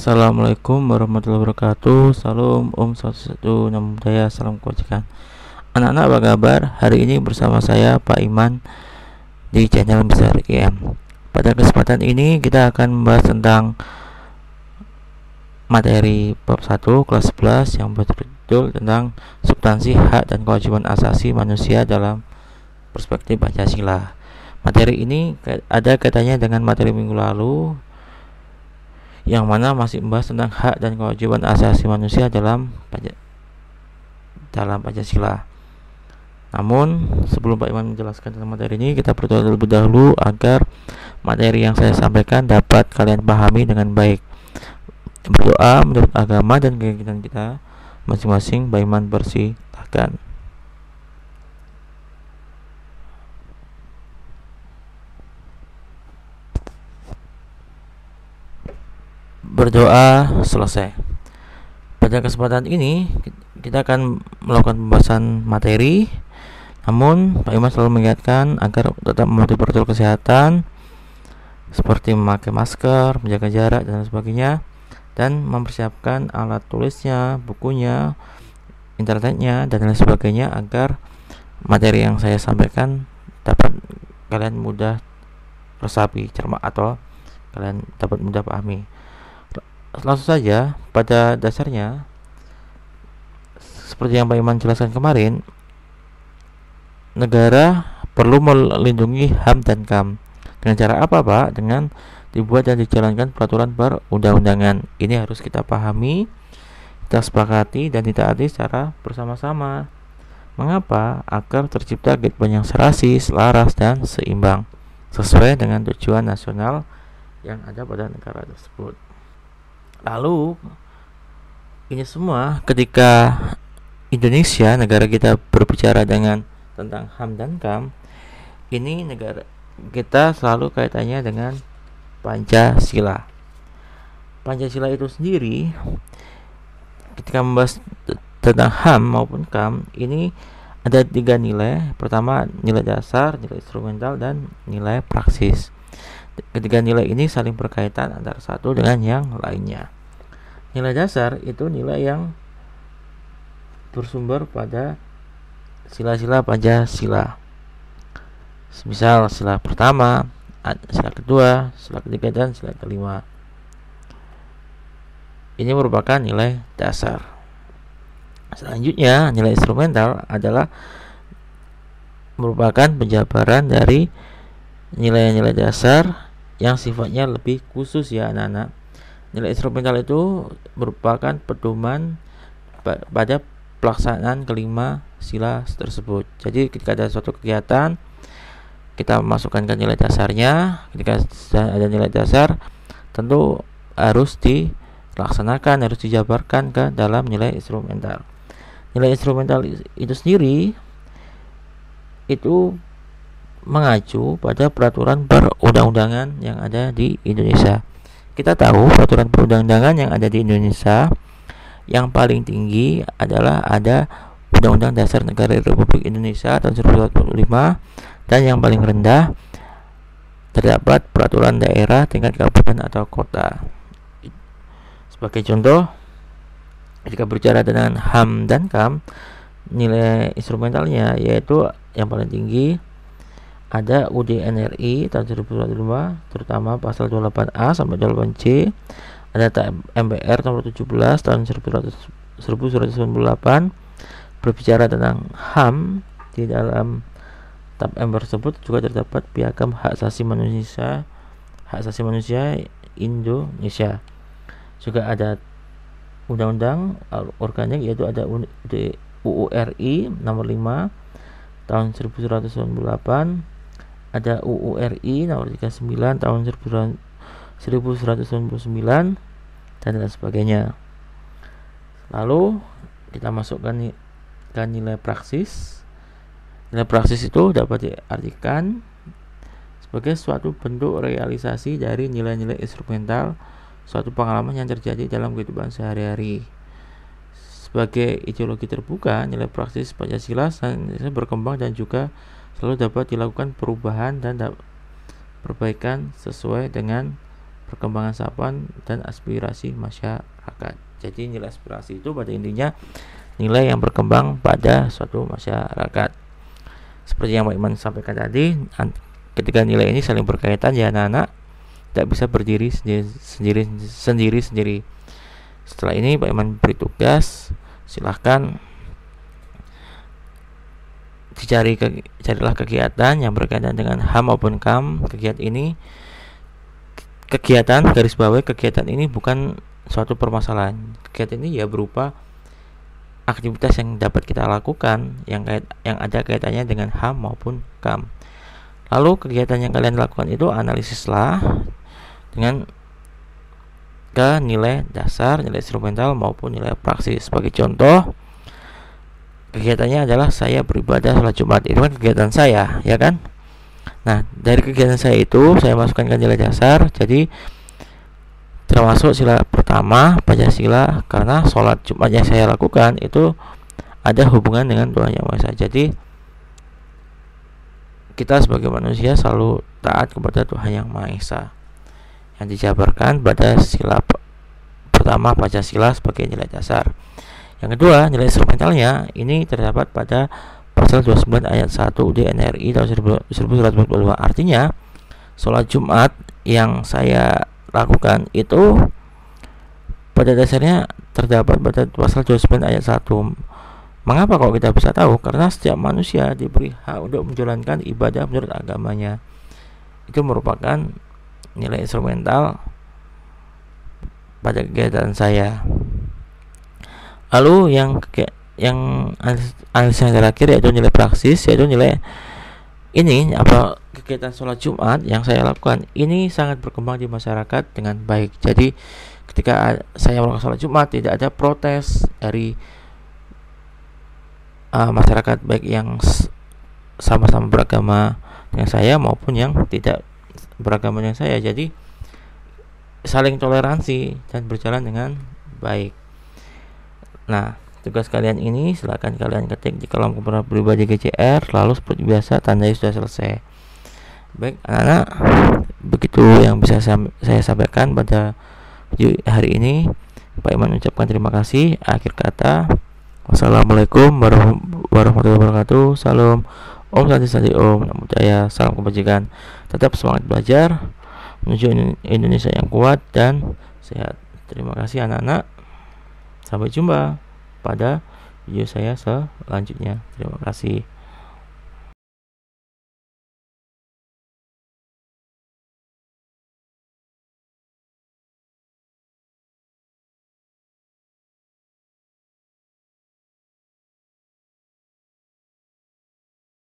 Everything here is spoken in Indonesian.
Assalamualaikum warahmatullahi wabarakatuh. Salam Om Swastiastu, Namo Buddhaya, salam kebajikan. Anak-anak apa kabar? Hari ini bersama saya Pak Iman di channel Besar IM. Pada kesempatan ini kita akan membahas tentang materi bab 1 kelas 11 yang berjudul tentang substansi hak dan kewajiban asasi manusia dalam perspektif Pancasila. Materi ini ada kaitannya dengan materi minggu lalu, yang mana masih membahas tentang hak dan kewajiban asasi manusia dalam Pancasila. Namun sebelum Pak Iman menjelaskan tentang materi ini, kita berdoa terlebih dahulu agar materi yang saya sampaikan dapat kalian pahami dengan baik. Berdoa menurut agama dan keyakinan kita masing-masing. Pak Iman persilahkan. Berdoa selesai. Pada kesempatan ini kita akan melakukan pembahasan materi. Namun Pak Iman selalu mengingatkan agar tetap mematuhi protokol kesehatan seperti memakai masker, menjaga jarak dan sebagainya, dan mempersiapkan alat tulisnya, bukunya, internetnya dan lain sebagainya agar materi yang saya sampaikan dapat kalian mudah resapi, cermat, atau kalian dapat mudah pahami. Langsung saja, pada dasarnya seperti yang Pak Iman jelaskan kemarin, negara perlu melindungi HAM dan KAM. Dengan cara apa, Pak? Dengan dibuat dan dijalankan peraturan perundang-undangan. Ini harus kita pahami, kita sepakati dan ditaati secara bersama-sama. Mengapa? Agar tercipta kehidupan yang serasi, selaras dan seimbang sesuai dengan tujuan nasional yang ada pada negara tersebut. Lalu ini semua ketika Indonesia, negara kita, berbicara dengan tentang HAM dan KAM, ini negara kita selalu kaitannya dengan Pancasila. Pancasila itu sendiri ketika membahas tentang HAM maupun KAM, ini ada 3 nilai. Pertama, nilai dasar, nilai instrumental, dan nilai praksis. Ketiga nilai ini saling berkaitan antara satu dengan yang lainnya. Nilai dasar itu nilai yang bersumber pada sila-sila Pancasila. Misal sila pertama, sila kedua, sila ketiga, dan sila kelima. Ini merupakan nilai dasar. Selanjutnya, nilai instrumental adalah merupakan penjabaran dari nilai-nilai dasar yang sifatnya lebih khusus, ya anak-anak. Nilai instrumental itu merupakan pedoman pada pelaksanaan kelima sila tersebut. Jadi ketika ada suatu kegiatan, kita masukkan ke nilai dasarnya. Ketika ada nilai dasar, tentu harus dilaksanakan, harus dijabarkan ke dalam nilai instrumental. Nilai instrumental itu sendiri itu mengacu pada peraturan perundang-undangan yang ada di Indonesia. Kita tahu peraturan perundang-undangan yang ada di Indonesia yang paling tinggi adalah ada Undang-Undang Dasar Negara Republik Indonesia tahun 1945, dan yang paling rendah terdapat peraturan daerah tingkat kabupaten atau kota. Sebagai contoh, jika berbicara dengan HAM dan KAM, nilai instrumentalnya yaitu yang paling tinggi ada UUD NRI tahun 1945, terutama pasal 28A sampai 28C. Ada MPR nomor 17 tahun 1998 berbicara tentang HAM. Di dalam tab MPR tersebut juga terdapat piagam hak asasi manusia Indonesia. Juga ada undang-undang organik, yaitu ada UU RI nomor 5 tahun 1998, ada UU RI nomor 39 tahun 1999, dan lain sebagainya. Lalu kita masukkan ke nilai praksis. Nilai praksis itu dapat diartikan sebagai suatu bentuk realisasi dari nilai-nilai instrumental suatu pengalaman yang terjadi dalam kehidupan sehari-hari. Sebagai ideologi terbuka, nilai praksis Pancasila berkembang dan juga selalu dapat dilakukan perubahan dan perbaikan sesuai dengan perkembangan sapan dan aspirasi masyarakat. Jadi nilai aspirasi itu pada intinya nilai yang berkembang pada suatu masyarakat. Seperti yang Pak Iman sampaikan tadi, ketika nilai ini saling berkaitan ya anak-anak, tidak bisa berdiri sendiri. Setelah ini Pak Iman beri tugas, silahkan carilah kegiatan yang berkaitan dengan HAM maupun KAM. Kegiatan garis bawahi kegiatan ini bukan suatu permasalahan. Kegiatan ini ya berupa aktivitas yang dapat kita lakukan yang ada kaitannya dengan HAM maupun KAM. Lalu kegiatan yang kalian lakukan itu analisislah dengan ke nilai dasar, nilai instrumental maupun nilai praksis. Sebagai contoh, kegiatannya adalah saya beribadah sholat Jumat. Itu kan kegiatan saya, ya kan? Nah, dari kegiatan saya itu saya masukkan ke nilai dasar. Jadi termasuk sila pertama Pancasila, karena sholat Jumat yang saya lakukan itu ada hubungan dengan Tuhan Yang Maha Esa. Jadi kita sebagai manusia selalu taat kepada Tuhan Yang Maha Esa, yang dijabarkan pada sila pertama Pancasila sebagai nilai dasar. Yang kedua, nilai instrumentalnya ini terdapat pada pasal 29 ayat 1 UUD NRI tahun 1945. Artinya, sholat Jumat yang saya lakukan itu pada dasarnya terdapat pada pasal 29 ayat 1. Mengapa kok kita bisa tahu? Karena setiap manusia diberi hak untuk menjalankan ibadah menurut agamanya. Itu merupakan nilai instrumental pada kegiatan saya. Lalu yang analisis yang terakhir yaitu nilai praksis, yaitu nilai ini kegiatan sholat Jumat yang saya lakukan ini sangat berkembang di masyarakat dengan baik. Jadi ketika saya melakukan sholat Jumat tidak ada protes dari masyarakat, baik yang sama-sama beragama dengan saya maupun yang tidak beragama dengan saya. Jadi saling toleransi dan berjalan dengan baik. Nah, tugas kalian ini silakan kalian ketik di kolom komentar pribadi GCR, lalu seperti biasa tandai sudah selesai. Baik anak-anak, begitu yang bisa saya sampaikan pada video hari ini. Pak Iman ucapkan terima kasih. Akhir kata, wassalamualaikum warahmatullahi wabarakatuh. Salam Om Santi Om, Namo Buddhaya, salam kebajikan. Tetap semangat belajar menuju Indonesia yang kuat dan sehat. Terima kasih anak-anak. Sampai jumpa pada video saya selanjutnya. Terima kasih.